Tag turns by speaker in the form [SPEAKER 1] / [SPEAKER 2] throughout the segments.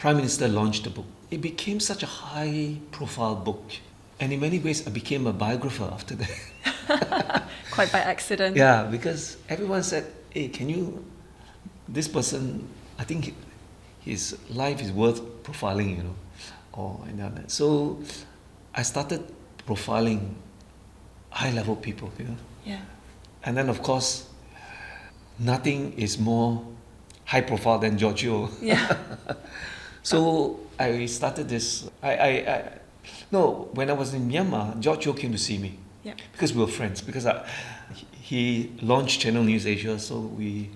[SPEAKER 1] Prime Minister launched the book. It became such a high-profile book. And in many ways, I became a biographer after that.
[SPEAKER 2] Quite by accident.
[SPEAKER 1] Yeah, because everyone said, hey, can you... This person, I think his life is worth profiling, you know. So I started profiling high-level people, you know.
[SPEAKER 2] Yeah.
[SPEAKER 1] And then, of course, nothing is more high-profile than George Yeo.
[SPEAKER 2] Yeah.
[SPEAKER 1] So I started this. When I was in Myanmar, George Yeo came to see me.
[SPEAKER 2] Yeah.
[SPEAKER 1] Because we were friends. Because he launched Channel News Asia, so we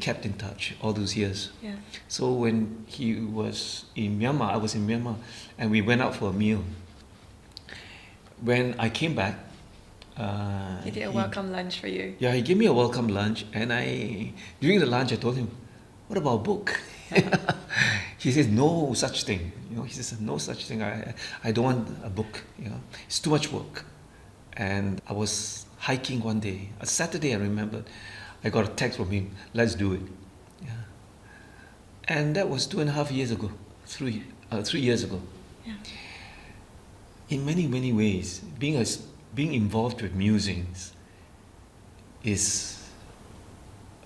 [SPEAKER 1] kept in touch all those years.
[SPEAKER 2] Yeah.
[SPEAKER 1] So when he was in Myanmar, I was in Myanmar, and we went out for a meal. When I came back,
[SPEAKER 2] he did a welcome lunch for you.
[SPEAKER 1] Yeah, he gave me a welcome lunch, and during the lunch I told him, "What about a book?" He says, "No such thing." You know, he says, "No such thing. I don't want a book. You know, it's too much work." And I was hiking one day, a Saturday. I remember, I got a text from him. Let's do it. Yeah. And that was 2.5 years ago, 3 years ago.
[SPEAKER 2] Yeah.
[SPEAKER 1] In many ways, being involved with musings is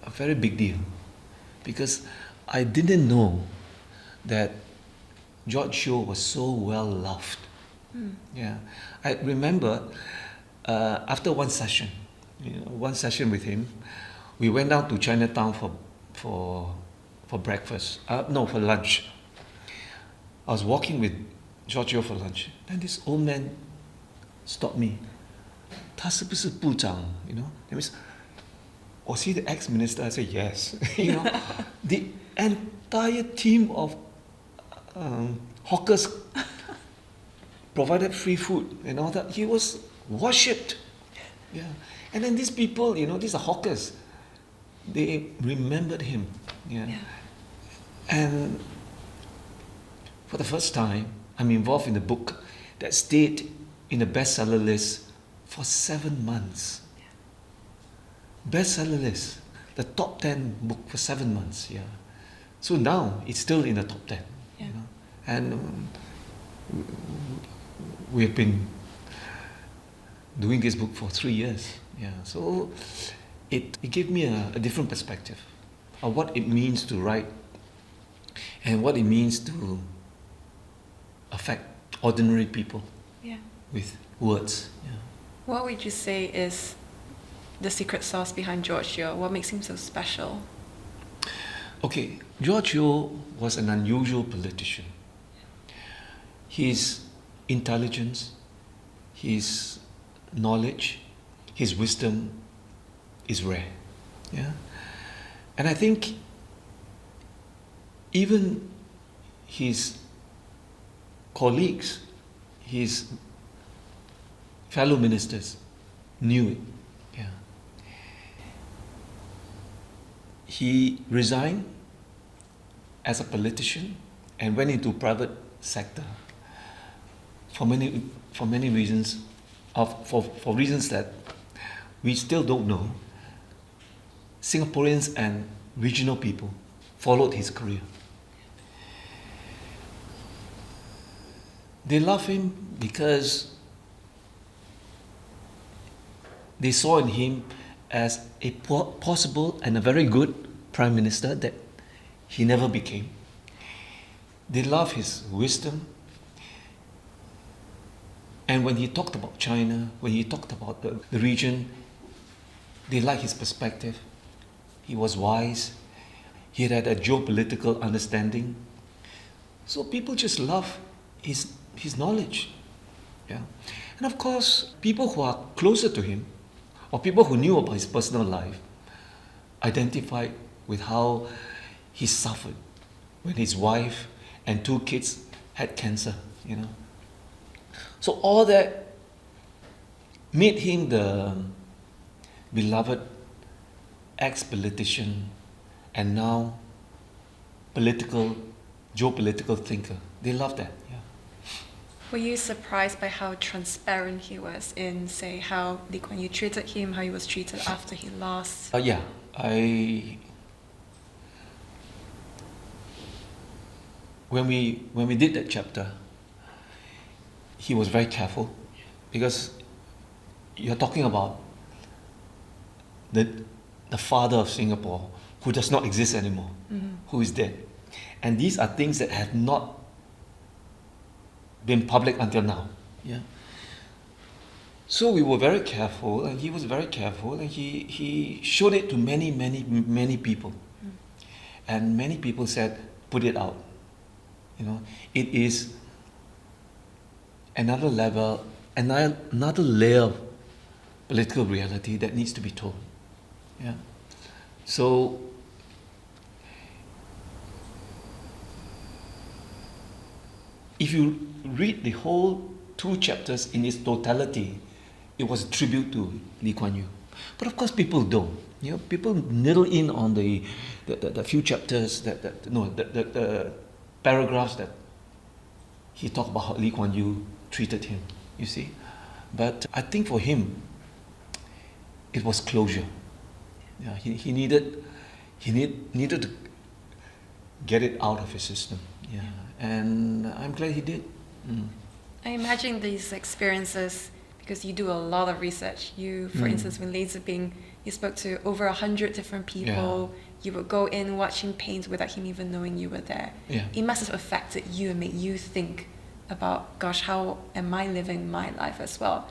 [SPEAKER 1] a very big deal, because I didn't know that George Yeo was so well loved. Yeah, I remember after one session with him, we went down to Chinatown for breakfast. For lunch. I was walking with George Yeo for lunch. Then this old man stopped me. 他是不是部长? You know, that means, was he the ex-minister? I said yes. You know, the entire team of hawkers provided free food and all that. He was worshipped. Yeah, and then these people, you know, these are hawkers. They remembered him. Yeah. And for the first time, I'm involved in a book that stayed in the bestseller list for 7 months. Bestseller list, the top 10 book for 7 months. Yeah. So now it's still in the top 10.
[SPEAKER 2] Yeah.
[SPEAKER 1] You know? And we've been doing this book for 3 years. Yeah. So it gave me a different perspective of what it means to write and what it means to affect ordinary people with words. Yeah.
[SPEAKER 2] What would you say is the secret sauce behind George Yeo? What makes him so special?
[SPEAKER 1] Okay, George Yeo was an unusual politician. His intelligence, his knowledge, his wisdom is rare. Yeah? And I think even his colleagues, his fellow ministers knew it. Yeah. He resigned as a politician and went into private sector for many reasons, for reasons that we still don't know. Singaporeans and regional people followed his career. They love him because they saw in him as a possible and a very good prime minister that he never became. They love his wisdom. And when he talked about China, when he talked about the region, they liked his perspective. He was wise. He had a geopolitical understanding. So people just love his knowledge. Yeah. And of course, people who are closer to him, or people who knew about his personal life, identified with how he suffered when his wife and 2 kids had cancer, you know. So all that made him the beloved ex-politician and now geopolitical thinker. They love that. Yeah.
[SPEAKER 2] Were you surprised by how transparent he was in, say, how Lee Kuan Yew treated him, how he was treated after he lost?
[SPEAKER 1] when we did that chapter, he was very careful, because you're talking about the father of Singapore, who does not exist anymore, who is dead. And these are things that have not been public until now. Yeah. So we were very careful, and he was very careful, and he showed it to many people. And many people said, put it out. It is another level, another layer of political reality that needs to be told. Yeah. So if you read the whole 2 chapters in its totality, it was a tribute to Lee Kuan Yew. But of course, people don't. People niddle in on the few chapters, the paragraphs that he talked about how Lee Kuan Yew treated him. You see, but I think for him, it was closure. Yeah, he needed to get it out of his system. Yeah, and I'm glad he did.
[SPEAKER 2] I imagine these experiences, because you do a lot of research. For instance, when Laser Bing, you spoke to over 100 different people.
[SPEAKER 1] Yeah.
[SPEAKER 2] You would go in watching paint without him even knowing you were there.
[SPEAKER 1] Yeah.
[SPEAKER 2] It must have affected you and made you think about, gosh, how am I living my life as well?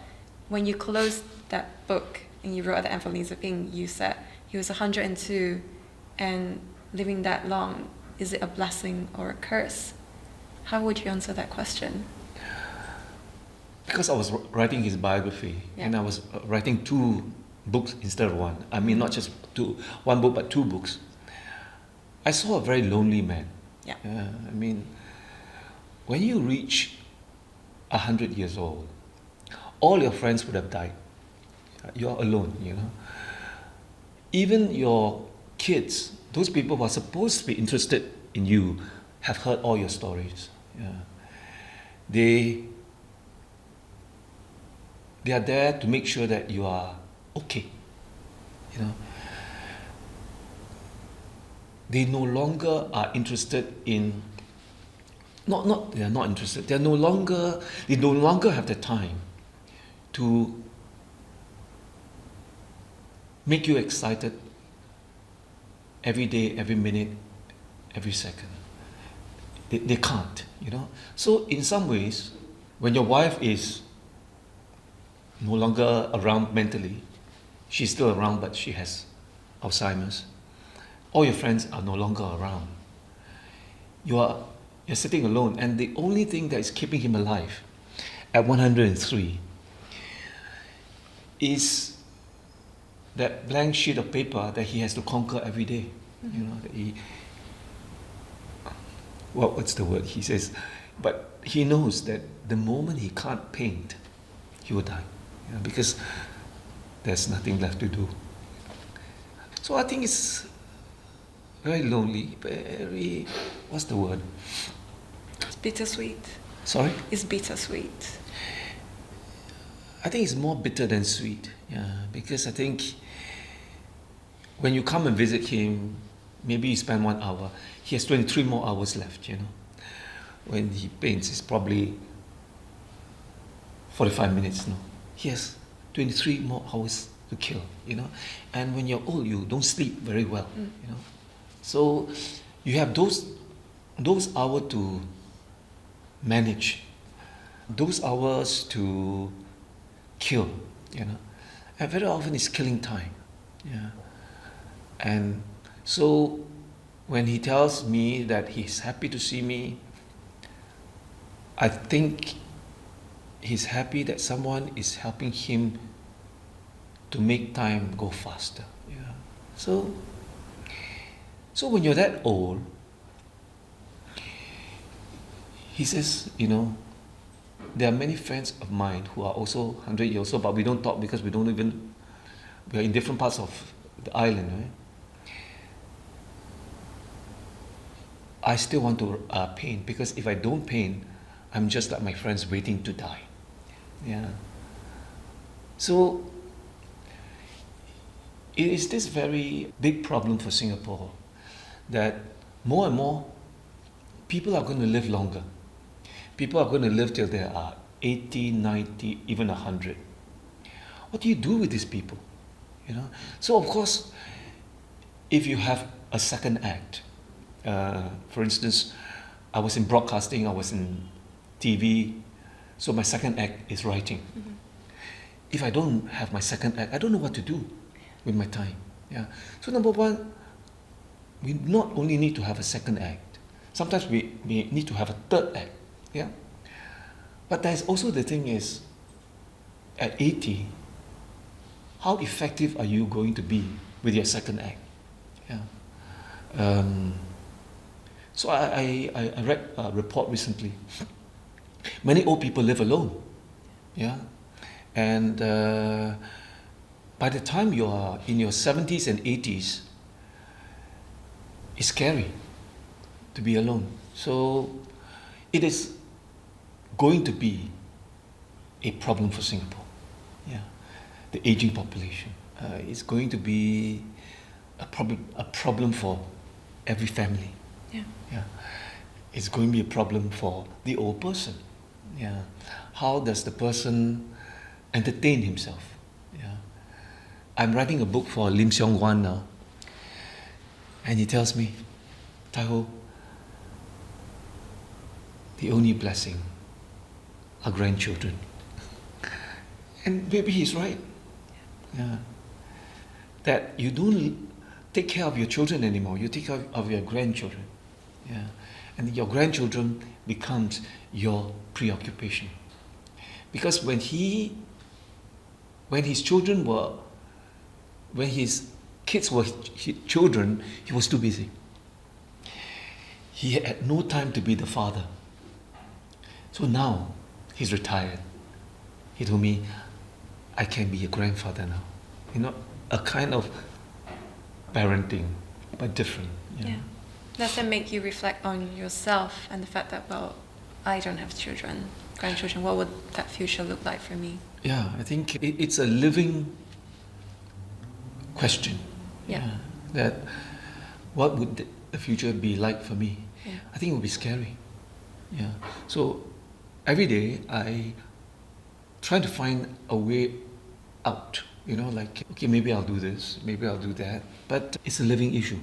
[SPEAKER 2] When you closed that book and you wrote at the end for Laser Bing, you said he was 102, and living that long, is it a blessing or a curse? How would you answer that question?
[SPEAKER 1] Because I was writing his biography, and I was writing 2 books instead of 1. I mean, not just 1 book, but 2 books. I saw a very lonely man.
[SPEAKER 2] Yeah.
[SPEAKER 1] I mean, when you reach 100 years old, all your friends would have died. You're alone, Even your kids, those people who are supposed to be interested in you, have heard all your stories. Yeah. They are there to make sure that you are okay. They no longer are interested in they are not interested. They no longer have the time to make you excited every day, every minute, every second. They can't, So in some ways, when your wife is no longer around mentally, she's still around, but she has Alzheimer's. All your friends are no longer around. You're sitting alone, and the only thing that is keeping him alive at 103 is that blank sheet of paper that he has to conquer every day. What's the word? He says, but he knows that the moment he can't paint, he will die, because there's nothing left to do. So I think it's very lonely, very, what's the word?
[SPEAKER 2] It's bittersweet.
[SPEAKER 1] Sorry?
[SPEAKER 2] It's bittersweet.
[SPEAKER 1] I think it's more bitter than sweet, because I think when you come and visit him, maybe you spend 1 hour, he has 23 more hours left, When he paints, it's probably 45 minutes, no? He has 23 more hours to kill, And when you're old, you don't sleep very well, So you have those hours to manage, those hours to kill, And very often it's killing time, And so when he tells me that he's happy to see me, I think he's happy that someone is helping him to make time go faster. So when you're that old, he says, there are many friends of mine who are also 100 years old, but we don't talk because we are in different parts of the island, right? I still want to paint, because if I don't paint, I'm just like my friends waiting to die. So it is this very big problem for Singapore, that more and more people are going to live longer. People are going to live till they are 80, 90, even 100. What do you do with these people? You know. So of course, if you have a second act, for instance, I was in broadcasting, I was in TV, so my second act is writing.
[SPEAKER 2] Mm-hmm.
[SPEAKER 1] If I don't have my second act, I don't know what to do with my time. Yeah. So number one, we not only need to have a second act, sometimes we need to have a third act. Yeah. But there's also the thing is, at 80, how effective are you going to be with your second act? Yeah. So I read a report recently. Many old people live alone. Yeah. And by the time you are in your 70s and 80s, it's scary to be alone. So it is going to be a problem for Singapore. Yeah. The aging population. It's going to be a problem for every family.
[SPEAKER 2] Yeah.
[SPEAKER 1] Yeah. It's going to be a problem for the old person. Yeah. How does the person entertain himself? Yeah. I'm writing a book for Lim Seong Wan now. And he tells me, Tai Ho, the only blessing are grandchildren. And maybe he's right. Yeah. That you don't take care of your children anymore, you take care of your grandchildren. Yeah. And your grandchildren becomes your preoccupation. Because when his kids were children, he was too busy. He had no time to be the father. So now he's retired. He told me, I can be a grandfather now. You know, a kind of parenting, but different.
[SPEAKER 2] Yeah. Does that make you reflect on yourself and the fact that, well, I don't have grandchildren, what would that future look like for me?
[SPEAKER 1] Yeah, I think it's a living question.
[SPEAKER 2] Yeah.
[SPEAKER 1] That what would the future be like for me?
[SPEAKER 2] Yeah.
[SPEAKER 1] I think it would be scary. Yeah. So every day I try to find a way out. You know, like, okay, maybe I'll do this, maybe I'll do that. But it's a living issue.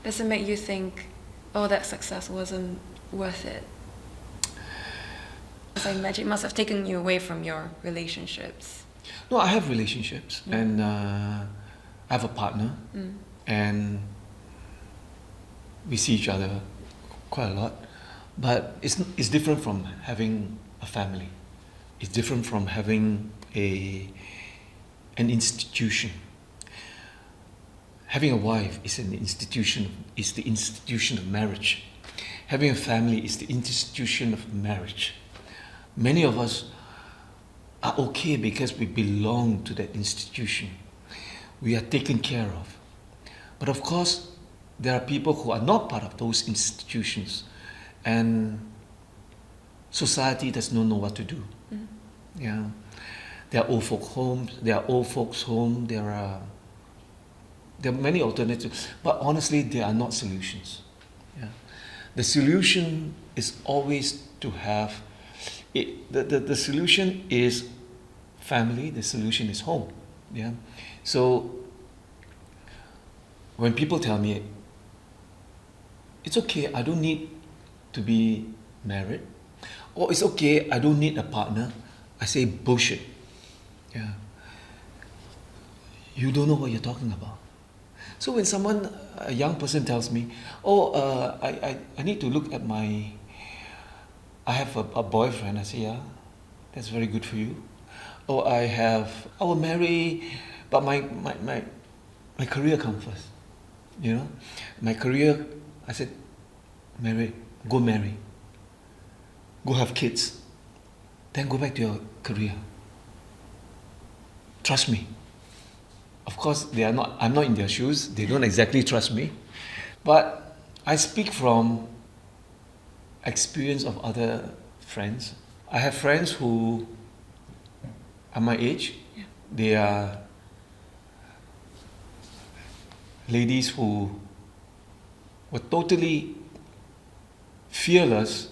[SPEAKER 2] Does it make you think, oh, that success wasn't worth it? Because I imagine it must have taken you away from your relationships.
[SPEAKER 1] No, I have relationships, and I have a partner, and we see each other quite a lot. But it's different from having a family. It's different from having an institution. Having a wife is an institution, is the institution of marriage. Having a family is the institution of marriage. Many of us are okay because we belong to that institution. We are taken care of. But of course, there are people who are not part of those institutions, and society does not know what to do. Yeah, there are old folks' homes. There are many alternatives, but honestly, they are not solutions. Yeah, the solution is always to have it. The solution is family. The solution is home. Yeah, so when people tell me it's okay, I don't need to be married, or it's okay, I don't need a partner, I say bullshit. Yeah. You don't know what you're talking about. So when a young person tells me, I need to look at I have a boyfriend, I say, yeah, that's very good for you. Or I will marry, but my career comes first. You know, my career, I said, go marry, go have kids, then go back to your career. Trust me. Of course, I'm not in their shoes. They don't exactly trust me. But I speak from experience of other friends. I have friends who are my age.
[SPEAKER 2] Yeah.
[SPEAKER 1] They are ladies who were totally fearless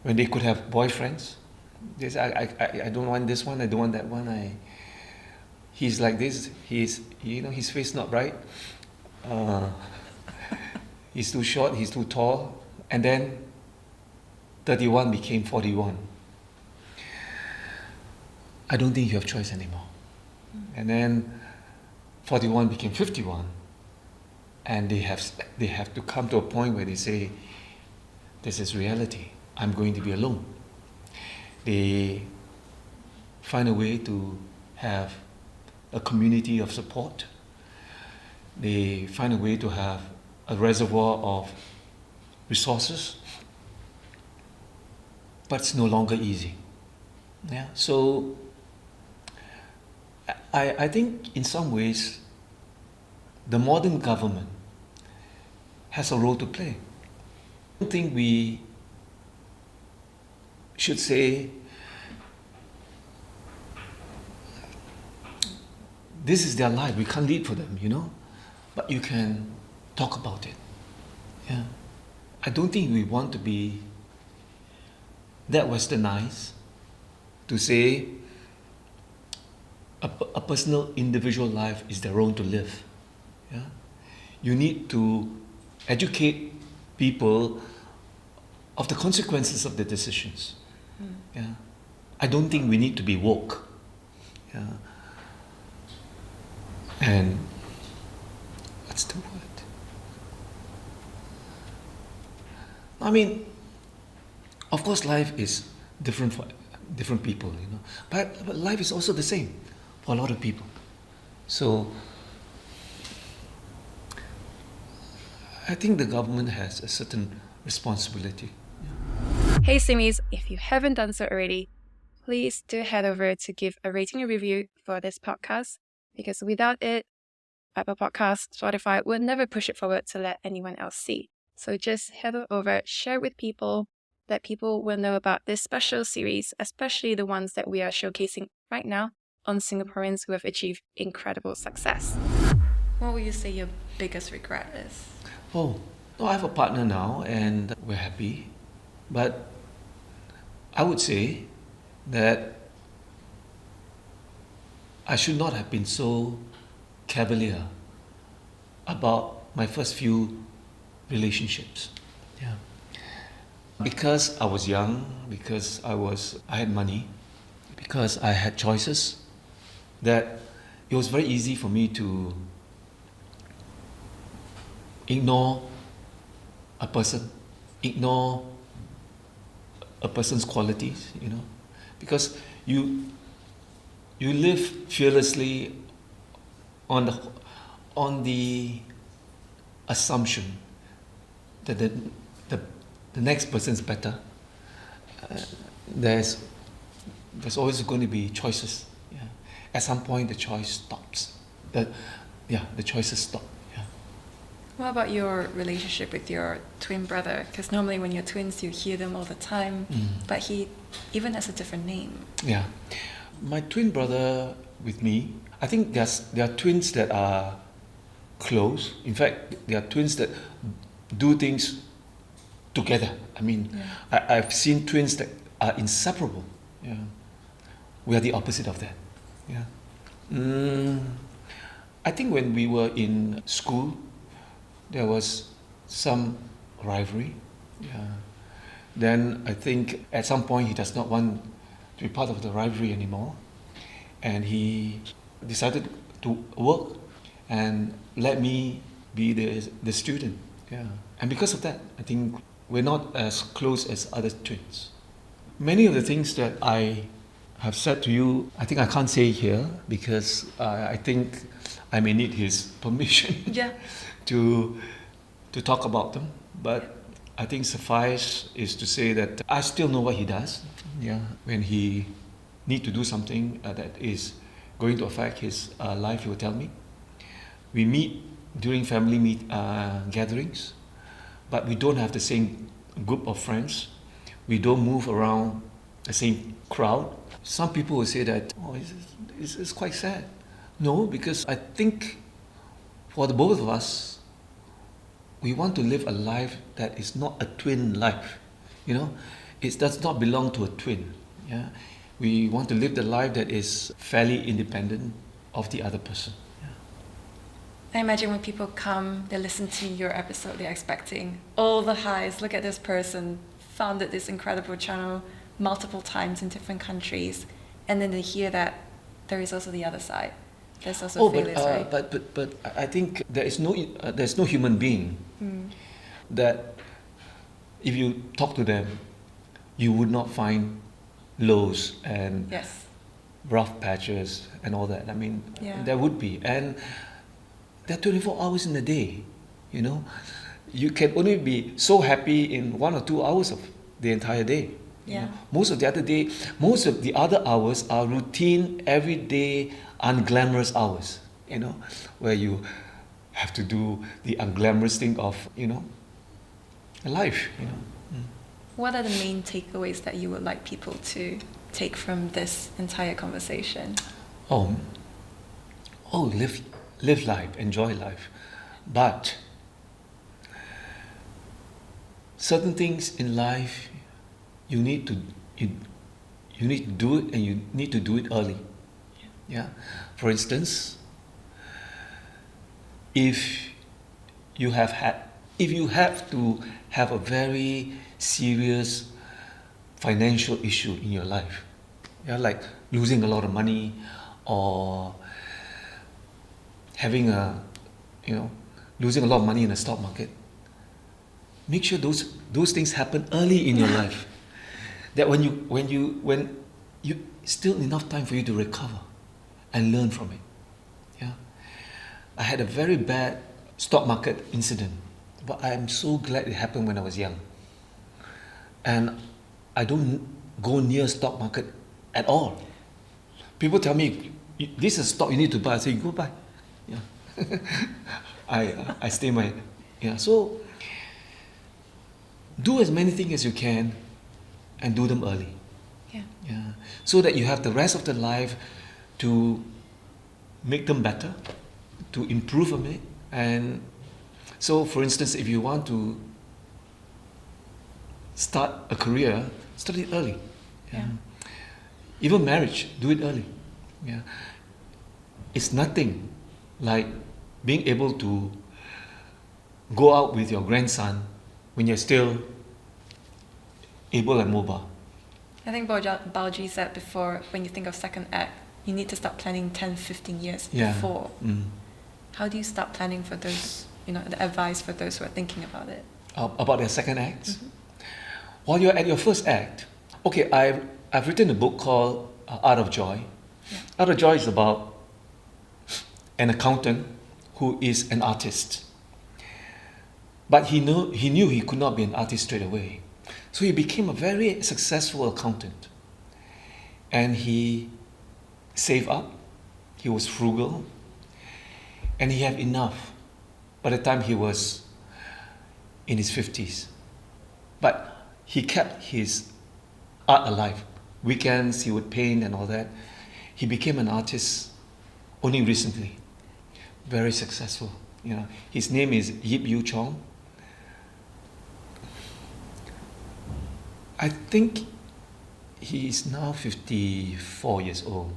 [SPEAKER 1] when they could have boyfriends. They say, I don't want this one, I don't want that one. He's like this, his face not right. He's too short, he's too tall. And then 31 became 41. I don't think you have choice anymore. And then 41 became 51. And they have to come to a point where they say, this is reality. I'm going to be alone. They find a way to have a community of support. They find a way to have a reservoir of resources. But it's no longer easy. Yeah. So I think in some ways the modern government has a role to play. I don't think we should say this is their life, we can't lead for them, but you can talk about it. Yeah. I don't think we want to be that westernized to say a personal individual life is their own to live. Yeah? You need to educate people of the consequences of their decisions. Yeah? I don't think we need to be woke. Yeah? And what's the word? I mean, of course life is different for different people, but life is also the same for a lot of people. So I think the government has a certain responsibility.
[SPEAKER 2] Hey Simis, if you haven't done so already, please do head over to give a rating and review for this podcast, because without it, Apple Podcasts, Spotify would never push it forward to let anyone else see. So just head over, share with people, that people will know about this special series, especially the ones that we are showcasing right now on Singaporeans who have achieved incredible success. What would you say your biggest regret is?
[SPEAKER 1] Oh, no, I have a partner now and we're happy. But I would say that I should not have been so cavalier about my first few relationships. Yeah. Because I was young, because I had money, because I had choices, that it was very easy for me to ignore a person, ignore a person's qualities, because you live fearlessly on the assumption that the next person is better. There's always going to be choices. Yeah. At some point, the choice stops. The choices stop. Yeah.
[SPEAKER 2] What about your relationship with your twin brother? Because normally when you're twins, you hear them all the time, but he even has a different name.
[SPEAKER 1] Yeah. My twin brother with me, I think there are twins that are close. In fact, there are twins that do things together. I mean, I've seen twins that are inseparable. Yeah. We are the opposite of that. Yeah. I think when we were in school, there was some rivalry. Yeah. Then I think at some point he does not want to be part of the rivalry anymore, and he decided to work and let me be the student. Yeah. And because of that, I think we're not as close as other twins. Many of the things that I have said to you, I think I can't say here because I think I may need his permission to talk about them. But I think suffice is to say that I still know what he does. Yeah, when he need to do something that is going to affect his life, he will tell me. We meet during family gatherings, but we don't have the same group of friends. We don't move around the same crowd. Some people will say that, it's quite sad. No, because I think for the both of us, we want to live a life that is not a twin life. You know, it does not belong to a twin. Yeah, we want to live the life that is fairly independent of the other person.
[SPEAKER 2] I imagine when people come, they listen to your episode, they're expecting all the highs. Look at this person, founded this incredible channel multiple times in different countries, and then they hear that there is also the other side. There's also failures, right?
[SPEAKER 1] But I think there's no human being that if you talk to them, you would not find lows and
[SPEAKER 2] Yes.
[SPEAKER 1] rough patches and all that. I mean,
[SPEAKER 2] Yeah.
[SPEAKER 1] there would be, and there are 24 hours in a day. You know, you can only be so happy in 1 or 2 hours of the entire day. You
[SPEAKER 2] Yeah.
[SPEAKER 1] know? Most of the other hours are routine, everyday, unglamorous hours. You know, where you have to do the unglamorous thing of life. You know.
[SPEAKER 2] What are the main takeaways that you would like people to take from this entire conversation?
[SPEAKER 1] Oh, live life, enjoy life, but certain things in life you need to do it, and you need to do it early. Yeah. For instance, if you have to have a very serious financial issue in your life, yeah, like losing a lot of money or having losing a lot of money in the stock market, make sure those things happen early in your life. That when you still enough time for you to recover and learn from it. Yeah. I had a very bad stock market incident, but I am so glad it happened when I was young. And I don't go near stock market at all. People tell me, this is a stock you need to buy. I say, go buy. Yeah. I stay my, so do as many things as you can and do them early. Yeah. So that you have the rest of the life to make them better, to improve on it. And so, for instance, if you want to start a career, start it early.
[SPEAKER 2] Yeah.
[SPEAKER 1] Even marriage, do it early. Yeah. It's nothing like being able to go out with your grandson when you're still able and mobile.
[SPEAKER 2] I think Baoji said before, when you think of second act, you need to start planning 10, 15 years before. How do you start planning for those, the advice for those who are thinking about it?
[SPEAKER 1] About their second act? While you're at your first act, okay, I've written a book called Art of Joy.
[SPEAKER 2] Yeah.
[SPEAKER 1] Art of Joy is about an accountant who is an artist. But he knew he could not be an artist straight away. So he became a very successful accountant. And he saved up, he was frugal, and he had enough by the time he was in his 50s. But he kept his art alive. Weekends he would paint and all that. He became an artist only recently. Very successful. His name is Yip Yu Chong. I think he is now 54 years old.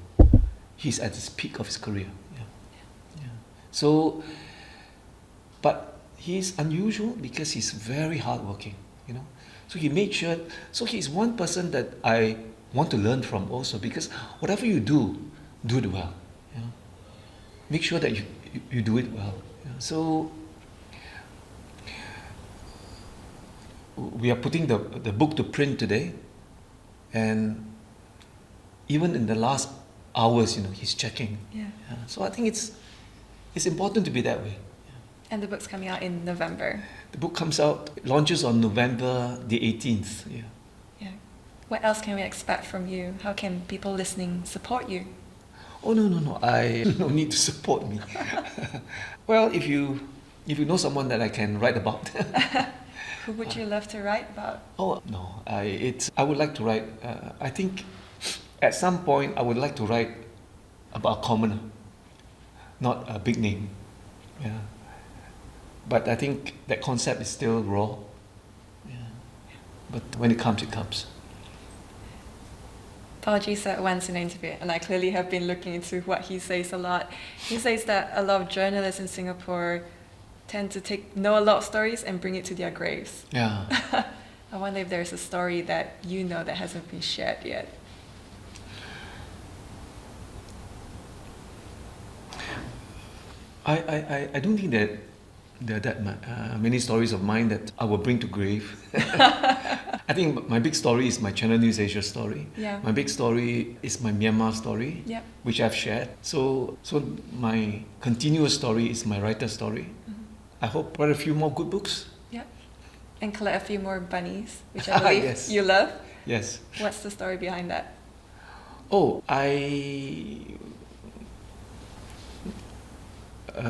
[SPEAKER 1] He's at the peak of his career. Yeah. So, but he's unusual because he's very hardworking. So he made sure. So he's one person that I want to learn from also, because whatever you do it well. Make sure that you do it well. So we are putting the book to print today, and even in the last hours, he's checking. So I think it's important to be that way.
[SPEAKER 2] And the book's coming out in November.
[SPEAKER 1] The book launches on November the 18th.
[SPEAKER 2] Yeah. What else can we expect from you? How can people listening support you?
[SPEAKER 1] Oh no! I no need to support me. Well, if you know someone that I can write about.
[SPEAKER 2] Who would you love to write about?
[SPEAKER 1] Oh no! I would like to write. I think at some point I would like to write about a commoner, not a big name. Yeah. But I think that concept is still raw. Yeah. But when it comes, it comes.
[SPEAKER 2] Paji said once in an interview, and I clearly have been looking into what he says a lot. He says that a lot of journalists in Singapore tend to know a lot of stories and bring it to their graves.
[SPEAKER 1] Yeah.
[SPEAKER 2] I wonder if there's a story that you know that hasn't been shared yet.
[SPEAKER 1] I don't think that there are that many stories of mine that I will bring to grave. I think my big story is my Channel News Asia story.
[SPEAKER 2] Yeah.
[SPEAKER 1] My big story is my Myanmar story,
[SPEAKER 2] Yep.
[SPEAKER 1] which I've shared. So my continuous story is my writer story.
[SPEAKER 2] Mm-hmm.
[SPEAKER 1] I hope write a few more good books.
[SPEAKER 2] Yep. And collect a few more bunnies, which I believe
[SPEAKER 1] Yes.
[SPEAKER 2] you love.
[SPEAKER 1] Yes.
[SPEAKER 2] What's the story behind that?
[SPEAKER 1] Oh, I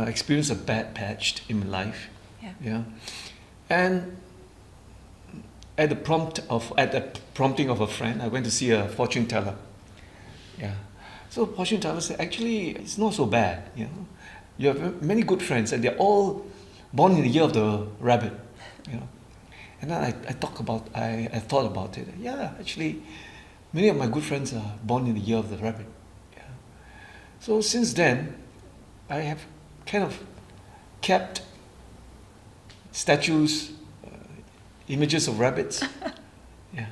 [SPEAKER 1] experienced a bad patch in my life.
[SPEAKER 2] Yeah.
[SPEAKER 1] And at the prompting of a friend, I went to see a fortune teller. Yeah. So fortune teller said, actually, it's not so bad. You have many good friends, and they're all born in the year of the rabbit. And then I thought about it. Yeah, actually, many of my good friends are born in the year of the rabbit. Yeah. So since then, I have kind of kept statues, images of rabbits. Yeah.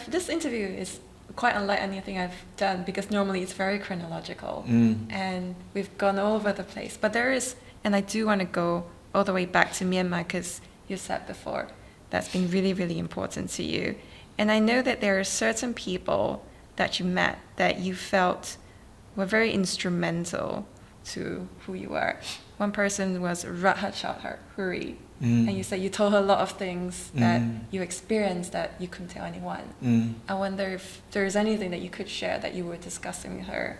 [SPEAKER 2] This interview is quite unlike anything I've done because normally it's very chronological and we've gone all over the place. But there is, and I do want to go all the way back to Myanmar because you said before that's been really, really important to you. And I know that there are certain people that you met that you felt were very instrumental to who you are. One person was Radha Chaudhuri, and you said you told her a lot of things that you experienced that you couldn't tell anyone. I wonder if there's anything that you could share that you were discussing with her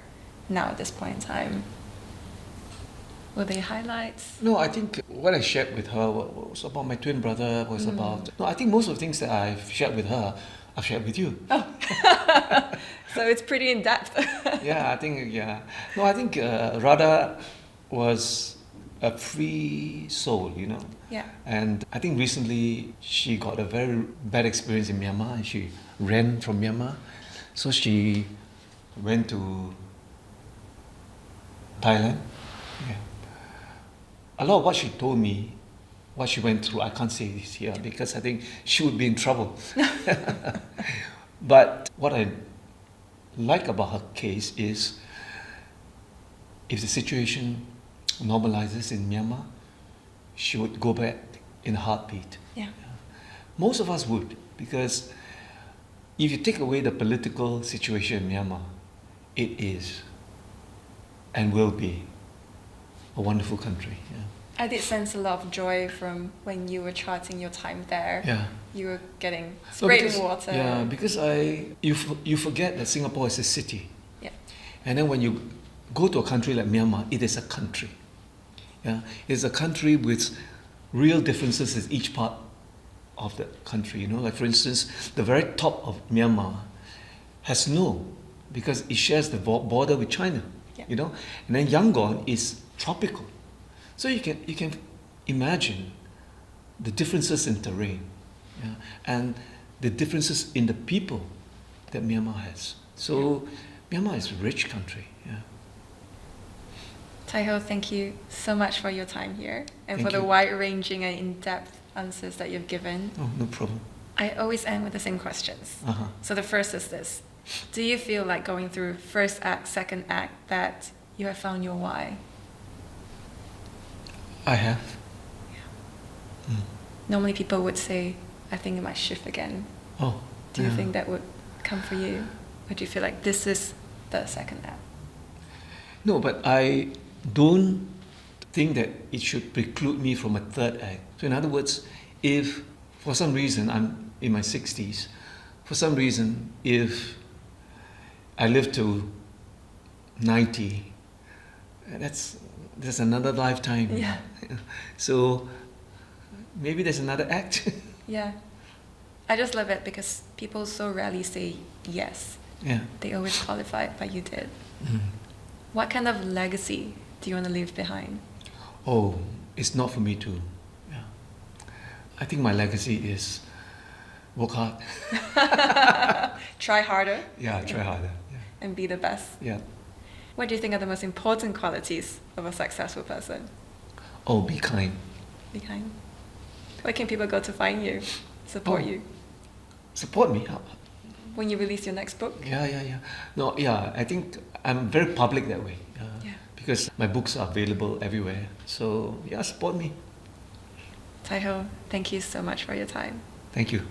[SPEAKER 2] now at this point in time. Were they highlights?
[SPEAKER 1] No, I think what I shared with her was about my twin brother, No, I think most of the things that I've shared with her, I've shared with you.
[SPEAKER 2] Oh. So it's pretty in-depth.
[SPEAKER 1] Yeah, I think Radha was a free soul,
[SPEAKER 2] Yeah.
[SPEAKER 1] And I think recently she got a very bad experience in Myanmar and she ran from Myanmar. So she went to Thailand. Yeah. A lot of what she told me, what she went through, I can't say this here because I think she would be in trouble. But what I like about her case is if the situation normalizes in Myanmar, she would go back in a heartbeat.
[SPEAKER 2] Yeah.
[SPEAKER 1] Most of us would, because if you take away the political situation in Myanmar, it is and will be a wonderful country. Yeah.
[SPEAKER 2] I did sense a lot of joy from when you were charting your time there.
[SPEAKER 1] Yeah.
[SPEAKER 2] You were getting sprayed in water.
[SPEAKER 1] Yeah, because you forget that Singapore is a city.
[SPEAKER 2] Yeah.
[SPEAKER 1] And then when you go to a country like Myanmar, it is a country. Yeah, it's a country with real differences in each part of the country. Like for instance, the very top of Myanmar has snow because it shares the border with China.
[SPEAKER 2] Yeah.
[SPEAKER 1] And then Yangon is tropical, so you can imagine the differences in terrain, and the differences in the people that Myanmar has. So Myanmar is a rich country. Yeah.
[SPEAKER 2] Tai Ho, thank you so much for your time here and
[SPEAKER 1] Thank
[SPEAKER 2] for the
[SPEAKER 1] you.
[SPEAKER 2] wide-ranging and in-depth answers that you've given.
[SPEAKER 1] Oh, no problem.
[SPEAKER 2] I always end with the same questions.
[SPEAKER 1] Uh-huh.
[SPEAKER 2] So the first is this. Do you feel like going through first act, second act, that you have found your why?
[SPEAKER 1] I have.
[SPEAKER 2] Normally people would say, I think it might shift again.
[SPEAKER 1] Oh.
[SPEAKER 2] Do you
[SPEAKER 1] yeah.
[SPEAKER 2] think that would come for you? Or do you feel like this is the second act?
[SPEAKER 1] No, but I don't think that it should preclude me from a third act. So in other words, if for some reason I'm in my 60s, for some reason if I live to 90, that's another lifetime.
[SPEAKER 2] Yeah.
[SPEAKER 1] So maybe there's another act.
[SPEAKER 2] Yeah. I just love it because people so rarely say yes.
[SPEAKER 1] Yeah.
[SPEAKER 2] They always qualify, but you did.
[SPEAKER 1] Mm.
[SPEAKER 2] What kind of legacy do you want to leave behind?
[SPEAKER 1] Oh, it's not for me to. Yeah. I think my legacy is work hard.
[SPEAKER 2] Try harder.
[SPEAKER 1] Yeah, try harder. Yeah.
[SPEAKER 2] And be the best.
[SPEAKER 1] Yeah.
[SPEAKER 2] What do you think are the most important qualities of a successful person?
[SPEAKER 1] Oh, be kind.
[SPEAKER 2] Be kind. Where can people go to find you, support
[SPEAKER 1] Oh.
[SPEAKER 2] you?
[SPEAKER 1] Support me.
[SPEAKER 2] When you release your next book?
[SPEAKER 1] Yeah. No, yeah, I think I'm very public that way.
[SPEAKER 2] Yeah.
[SPEAKER 1] Because my books are available everywhere. So, yeah, support me.
[SPEAKER 2] Tai Ho, thank you so much for your time.
[SPEAKER 1] Thank you.